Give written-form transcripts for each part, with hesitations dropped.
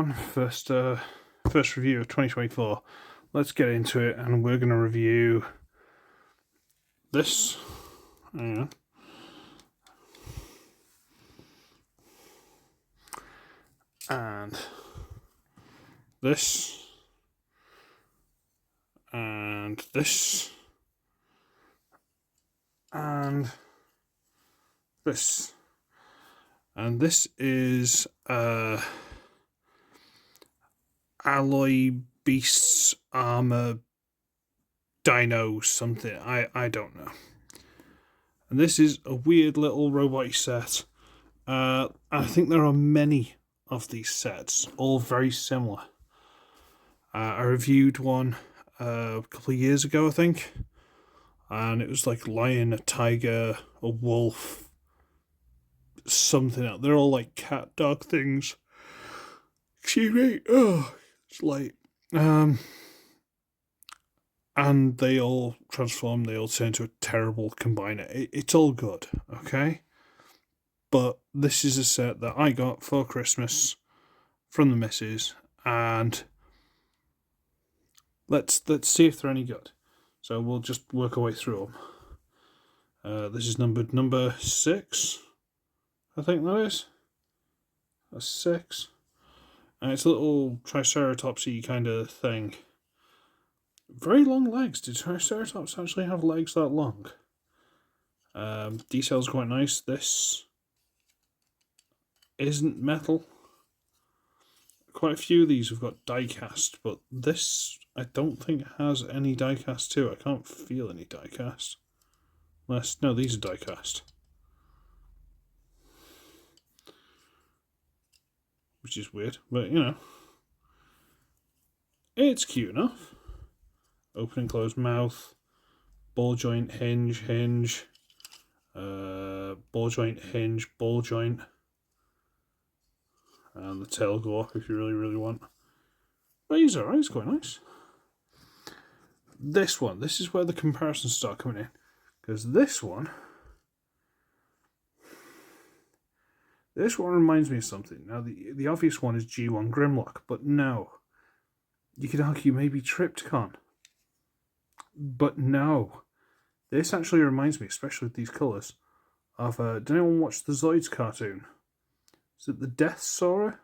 everyone. First review of 2024. Let's get into it, and we're going to review this. Hang on. And this. And this. And this. And this is Alloy Beasts Armor Dino something. I don't know. And this is a weird little robot set. I think there are many of these sets, all very similar. I reviewed one a couple of years ago, I think. And it was like lion, a tiger, a wolf, something else. They're all like cat dog things. Excuse me. Oh, it's late. And they all transform. They all turn into a terrible combiner. It's all good, okay? But this is a set that I got for Christmas from the missus, and let's see if they're any good. So we'll just work our way through them. This is number 6. I think that is. That's 6. And it's a little triceratopsy kind of thing. Very long legs. Did Triceratops actually have legs that long? Details quite nice. This isn't metal. Quite a few of these have got die cast, but this I don't think has any die cast too. I can't feel any die cast. No, these are die cast. Which is weird, but you know. It's cute enough. Open and closed mouth. Ball joint, hinge, ball joint, hinge, ball joint. And the tail go up if you really want. But he's alright, he's quite nice. This one, this is where the comparisons start coming in. Because this one reminds me of something. Now, the obvious one is G1 Grimlock, but no. You could argue maybe Triptychon. But no. This actually reminds me, especially with these colours, of, did anyone watch the Zoids cartoon? Is it the Death Soarer?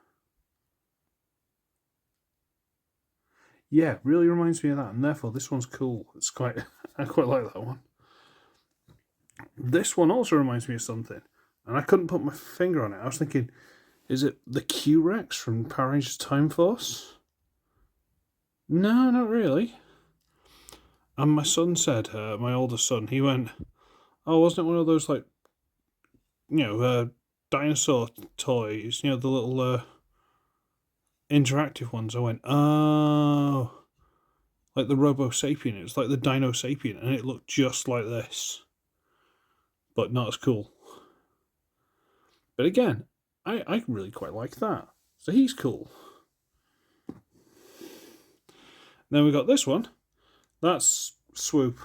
Yeah, really reminds me of that, and therefore this one's cool. It's quite, I quite like that one. This one also reminds me of something, and I couldn't put my finger on it. I was thinking, is it the Q-Rex from Power Rangers Time Force? No, not really. And my son said, my oldest son, he went, oh, wasn't it one of those, like, you know, dinosaur toys, you know, the little interactive ones? I went, oh, like the Robo Sapien. It was like the Dino Sapien, and it looked just like this, but not as cool. But again, I really quite like that. So he's cool. Then we got this one. That's Swoop.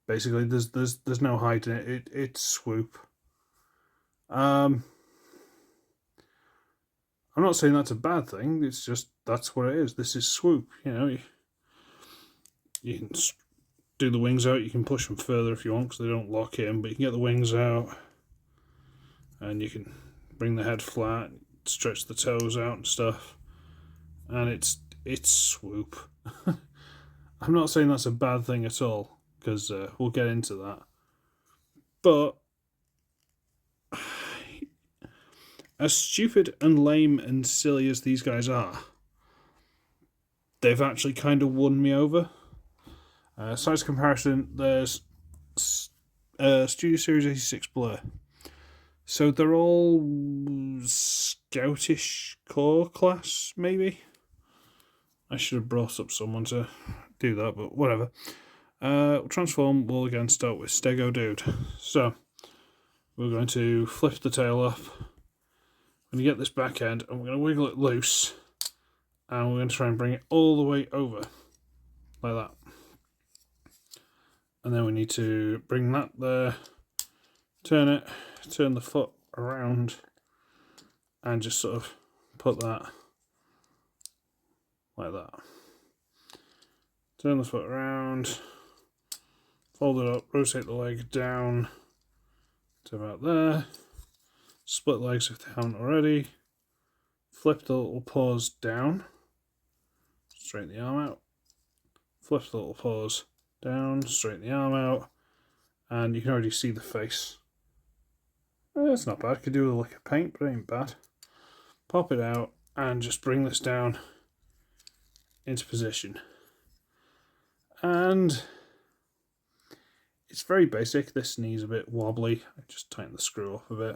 Basically, there's no height in it. It's Swoop. I'm not saying that's a bad thing. It's just that's what it is. This is Swoop. You know, you can do the wings out. You can push them further if you want because they don't lock in. But you can get the wings out, and you can bring the head flat, stretch the toes out and stuff. And it's Swoop. I'm not saying that's a bad thing at all, because we'll get into that. But as stupid and lame and silly as these guys are, they've actually kind of won me over. Size comparison, there's Studio Series 86 Blur. So they're all Scoutish core class, maybe? I should have brought up someone to do that, but whatever. Transform, we'll again start with Stego Dude. So, we're going to flip the tail up. I'm going to get this back end, and we're going to wiggle it loose. And we're going to try and bring it all the way over. Like that. And then we need to bring that there. Turn it. Turn the foot around. and just sort of put that like that. Turn the foot around, fold it up, rotate the leg down to about there, split legs if they haven't already, flip the little paws down, straighten the arm out, flip the little paws down, straighten the arm out, and you can already see the face. It's not bad, could do with a lick of paint, but it ain't bad. Pop it out and just bring this down into position. And it's very basic. This knee's a bit wobbly. I just tighten the screw up a bit.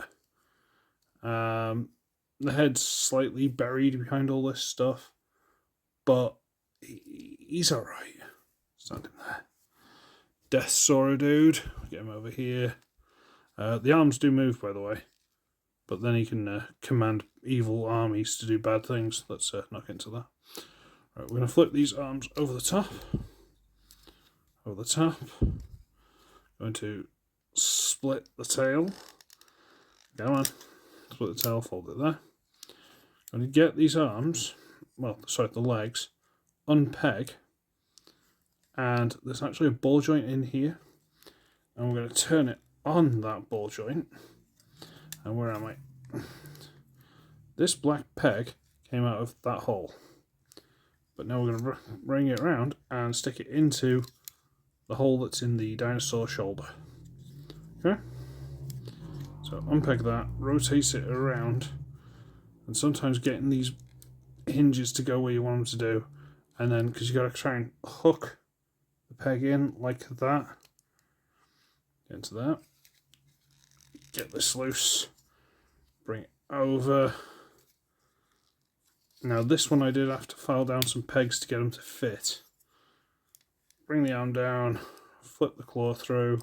The head's slightly buried behind all this stuff, but he's alright. Stand him there. Deathsaur dude. Get him over here. The arms do move, by the way, but then he can command evil armies to do bad things. Let's knock into that. Right, we're going to flip these arms over the top. Over the top. Going to split the tail. Come on. Split the tail, fold it there. Going to get these arms, well, sorry, the legs, unpeg. And there's actually a ball joint in here. And we're going to turn it on that ball joint. And where am I? This black peg came out of that hole. But now we're going to bring it around and stick it into the hole that's in the dinosaur shoulder. Okay? So unpeg that, rotate it around, and sometimes getting these hinges to go where you want them to do, and then, because you got to try and hook the peg in like that. Get into that. Get this loose. Bring it over. Now this one I did have to file down some pegs to get them to fit. Bring the arm down, flip the claw through,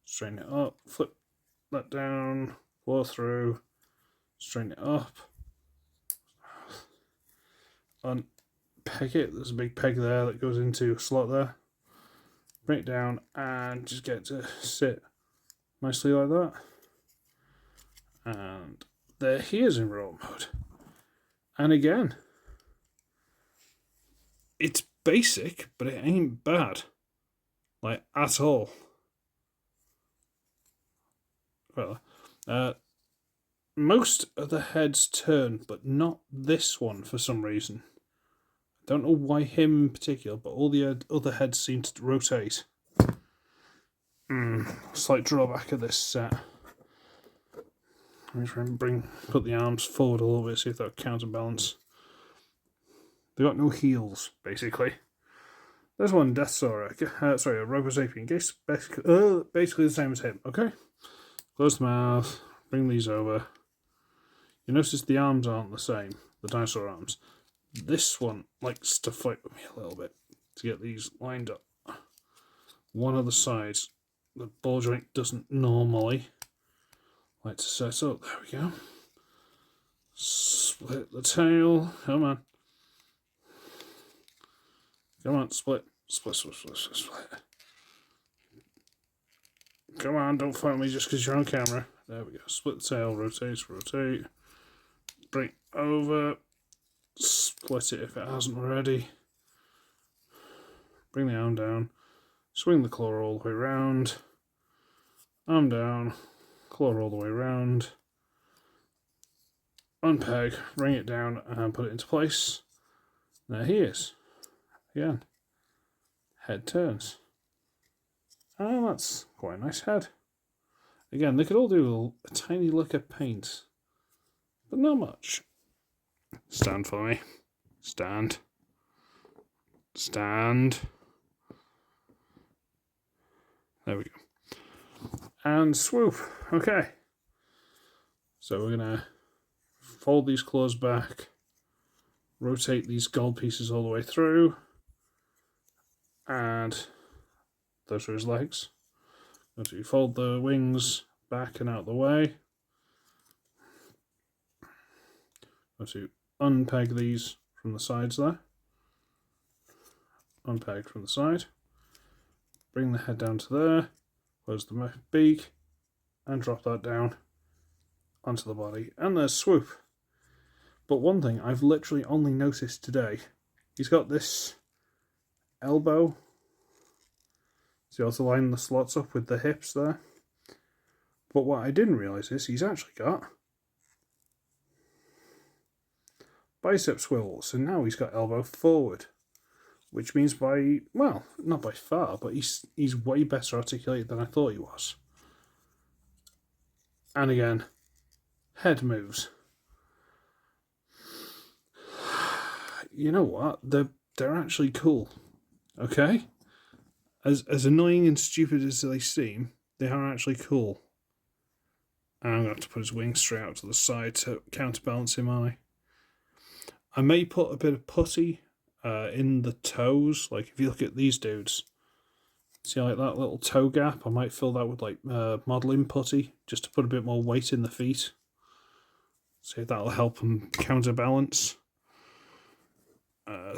straighten it up, flip that down, claw through, straighten it up, unpeg it. There's a big peg there that goes into a slot there. Bring it down and just get it to sit nicely like that. And there he is in robot mode. And again, it's basic, but it ain't bad, like, at all. Well, most of the heads turn, but not this one for some reason. I don't know why him in particular, but all the other heads seem to rotate. Slight drawback of this set. Let me try and put the arms forward a little bit, see if that'll counterbalance. They've got no heels, basically. There's one Deathsaur, sorry, a Robosapien. Basically the same as him, okay? Close the mouth, bring these over. You notice the arms aren't the same, the dinosaur arms. This one likes to fight with me a little bit to get these lined up. One of the sides, the ball joint doesn't normally like to set up. There we go. Split the tail. Come on. Come on, split. Split. Come on, don't fight me just because you're on camera. There we go. Split the tail, rotate. Bring it over. Split it if it hasn't already. Bring the arm down. Swing the claw all the way around. Arm down. Claw all the way around. Unpeg. Bring it down and put it into place. There he is. Again. Head turns. Oh, that's quite a nice head. Again, they could all do a tiny lick of paint, but not much. Stand for me. Stand. Stand. There we go. And swoop. Okay. So we're going to fold these claws back, rotate these gold pieces all the way through, and those are his legs. Going to fold the wings back and out the way. Going to unpeg these from the sides there. Unpeg from the side. Bring the head down to there. Close the beak. And drop that down onto the body. And there's swoop. But one thing I've literally only noticed today, he's got this elbow. So you also line the slots up with the hips there. But what I didn't realise is he's actually got bicep swivels, and now he's got elbow forward, which means well, not by far, but he's way better articulated than I thought he was. And again, head moves. You know what? They're actually cool. Okay? As annoying and stupid as they seem, they are actually cool. And I'm going to have to put his wings straight out to the side to counterbalance him, aren't I may put a bit of putty in the toes. Like, if you look at these dudes, see like that little toe gap? I might fill that with like modelling putty, just to put a bit more weight in the feet. See if that'll help them counterbalance.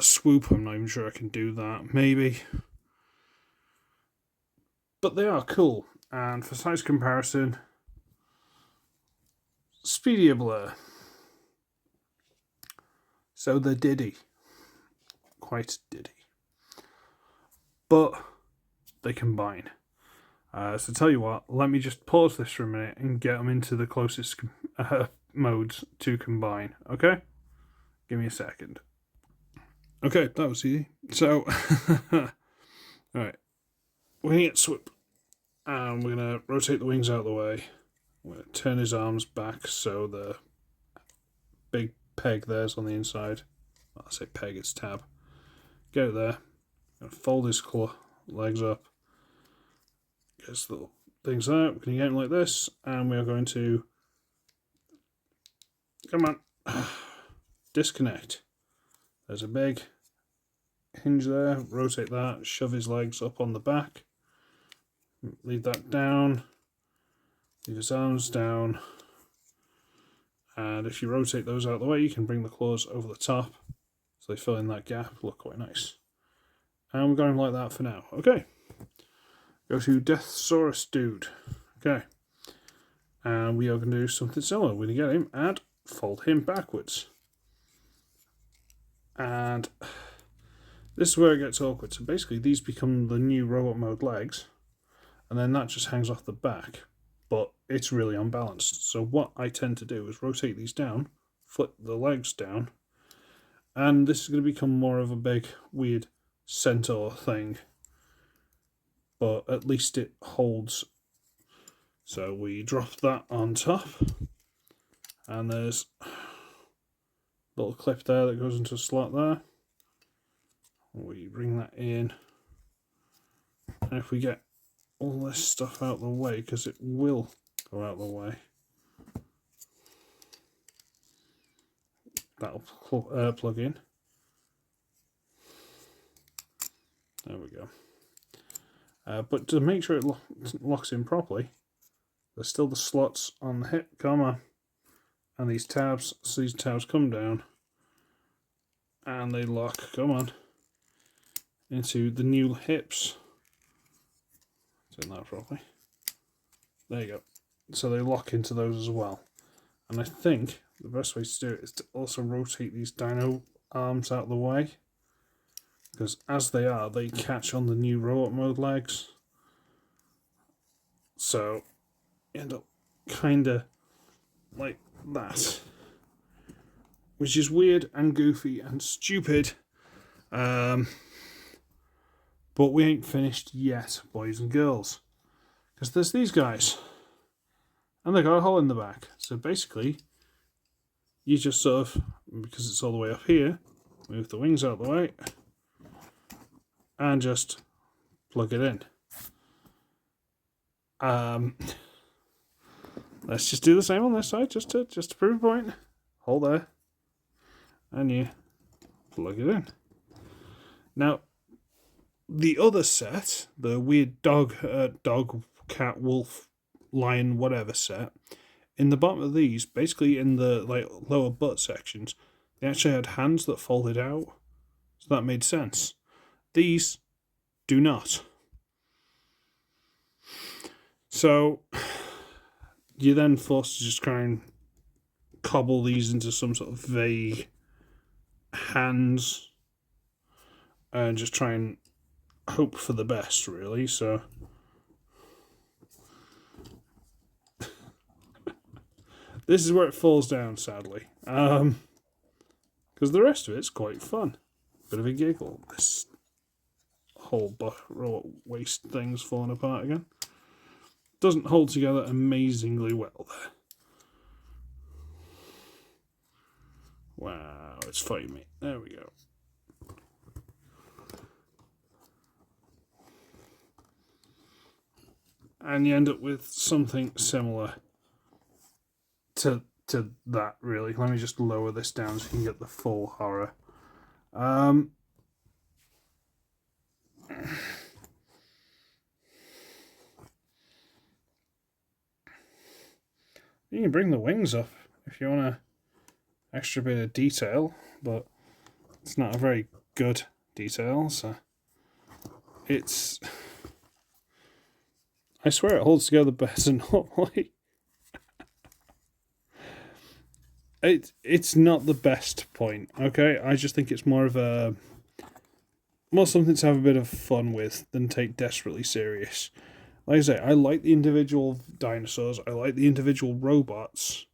Swoop, I'm not even sure I can do that. Maybe. But they are cool. And for size comparison, Speedy Blur. So they're diddy. Quite diddy. But they combine. So tell you what, let me just pause this for a minute and get them into the closest modes to combine. Okay? Give me a second. Okay, that was easy. So, alright. We're going to get Swoop. And we're going to rotate the wings out of the way. We're going to turn his arms back so the big peg there's on the inside. Well, I say peg, it's tab. Get it there. Going to fold his legs up. Get his little things there. We're going to get him like this. And we are going to... Come on. Disconnect. There's a big hinge there. Rotate that. Shove his legs up on the back. Leave that down. Leave his arms down. And if you rotate those out of the way, you can bring the claws over the top. So they fill in that gap. Look quite nice. And we're going like that for now. Okay. Go to Dinosaurs dude. Okay. And we are going to do something similar. We're going to get him and fold him backwards. And this is where it gets awkward. So basically these become the new robot mode legs. And then that just hangs off the back. But it's really unbalanced. So what I tend to do is rotate these down, flip the legs down, and this is going to become more of a big, weird centaur thing. But at least it holds. So we drop that on top, and there's a little clip there that goes into a slot there. We bring that in, and if we get all this stuff out of the way, because it will go out of the way, that'll plug in. There we go. But to make sure it locks in properly, there's still the slots on the hip, and these tabs, so these tabs come down, and they lock, into the new hips. Doing that properly. There you go. So they lock into those as well. And I think the best way to do it is to also rotate these dino arms out of the way, because as they are, they catch on the new robot mode legs. So you end up kind of like that, which is weird and goofy and stupid. But we ain't finished yet, boys and girls, because there's these guys, and they got a hole in the back. So basically, you just sort of, because it's all the way up here, move the wings out of the way, and just plug it in. Let's just do the same on this side, just to prove a point. Hold there, and you plug it in. Now, the other set, the weird dog, cat, wolf, lion, whatever set, in the bottom of these, basically in the lower butt sections, they actually had hands that folded out, so that made sense. These do not. So you're then forced to just try and cobble these into some sort of vague hands and just try and hope for the best, really. So this is where it falls down, sadly, because the rest of it's quite fun. Bit of a giggle. This whole waste thing's falling apart again. Doesn't hold together amazingly well there. Wow, it's fighting me. There we go. And you end up with something similar to that, really. Let me just lower this down so you can get the full horror. You can bring the wings up if you want an extra bit of detail, but it's not a very good detail, so it's... I swear it holds together better than normally. It's not the best point, okay? I just think it's more something to have a bit of fun with than take desperately serious. Like I say, I like the individual dinosaurs. I like the individual robots.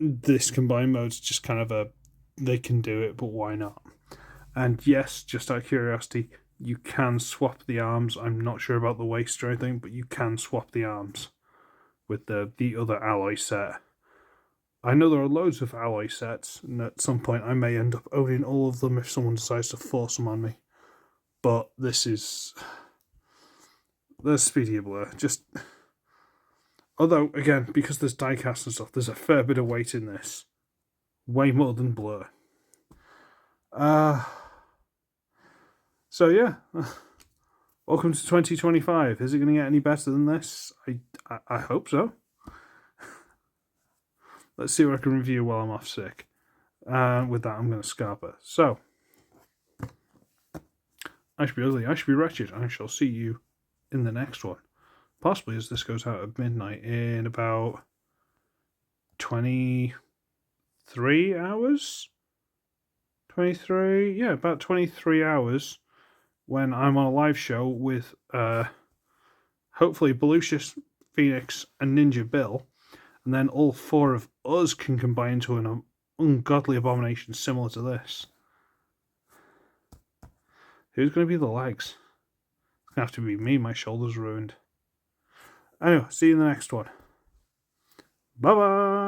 This combined mode's just kind of they can do it, but why not? And yes, just out of curiosity, you can swap the arms. I'm not sure about the waist or anything, but you can swap the arms with the other alloy set. I know there are loads of alloy sets, and at some point I may end up owning all of them if someone decides to force them on me. But this is... There's Speedy Blur. Just... Although, again, because there's diecast and stuff, there's a fair bit of weight in this. Way more than Blur. So yeah. Welcome to 2025. Is it going to get any better than this? I hope so. Let's see what I can review while I'm off sick. With that, I'm going to scarper. So, I should be ugly, I should be wretched. I shall see you in the next one. Possibly as this goes out at midnight in about 23 hours? 23? Yeah, about 23 hours when I'm on a live show with hopefully Belucius, Phoenix, and Ninja Bill. And then all four of us can combine into an ungodly abomination similar to this. Who's going to be the legs? It's going to have to be me. My shoulder's ruined. Anyway, see you in the next one. Bye-bye.